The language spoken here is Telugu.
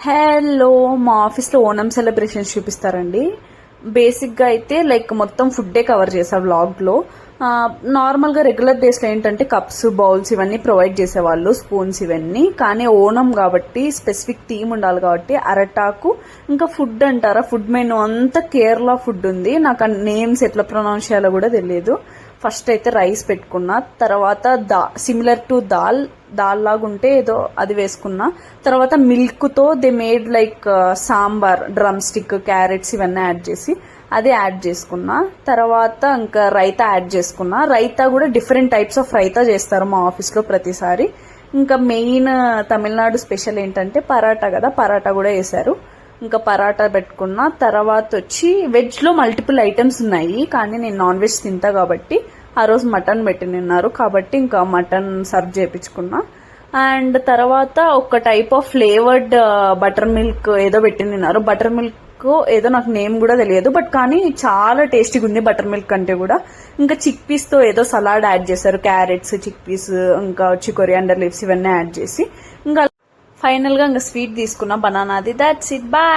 హలో, మా ఆఫీస్లో ఓనం సెలబ్రేషన్స్ చూపిస్తారండి. బేసిక్గా అయితే లైక్ మొత్తం ఫుడ్డే కవర్ చేశారు వ్లాగ్లో. నార్మల్గా రెగ్యులర్ డేస్లో ఏంటంటే కప్స్, బౌల్స్ ఇవన్నీ ప్రొవైడ్ చేసేవాళ్ళు, స్పూన్స్ ఇవన్నీ. కానీ ఓనం కాబట్టి స్పెసిఫిక్ థీమ్ ఉండాలి కాబట్టి అరటాకు ఇంకా ఫుడ్ అంటారా, ఫుడ్ మెనూ అంతా కేరళ ఫుడ్ ఉంది. నాకు ఆ నేమ్స్ ఎట్లా ప్రొనౌన్స్ చేయాలో కూడా తెలియదు. ఫస్ట్ అయితే రైస్ పెట్టుకున్నా, తర్వాత సిమిలర్ టు దాల్ లాగా ఉంటే ఏదో అది వేసుకున్నా. తర్వాత మిల్క్తో they made like sambar, drumstick, carrots ఇవన్నీ యాడ్ చేసి అది యాడ్ చేసుకున్నా. తర్వాత ఇంకా రైతా యాడ్ చేసుకున్నా. రైతా కూడా డిఫరెంట్ టైప్స్ ఆఫ్ రైతా చేస్తారు మా ఆఫీస్లో ప్రతిసారి. ఇంకా మెయిన్ తమిళనాడు స్పెషల్ ఏంటంటే పరాటా కదా, పరాటా కూడా వేశారు. ఇంకా పరాటా పెట్టుకున్నా. తర్వాత వచ్చి వెజ్లో మల్టిపుల్ ఐటమ్స్ ఉన్నాయి, కానీ నేను నాన్ వెజ్ తింటా కాబట్టి ఆ రోజు మటన్ పెట్టినారు కాబట్టి ఇంకా మటన్ సర్వ్ చేయించుకున్నా. అండ్ తర్వాత ఒక type of flavoured butter milk ఏదో పెట్టినారు. బటర్ మిల్క్ ఏదో నాకు నేమ్ కూడా తెలియదు, బట్ కానీ చాలా టేస్టీగా ఉంది బటర్ మిల్క్ కంటే కూడా. ఇంకా చిక్ పీస్తో ఏదో సలాడ్ యాడ్ చేశారు, క్యారెట్స్, చిక్ పీస్, ఇంకా వచ్చి కొరియాండర్ లీవ్స్ ఇవన్నీ యాడ్ చేసి. ఇంకా ఫైనల్గా ఇంకా స్వీట్ తీసుకున్నా, బనానాది. That's it, bye.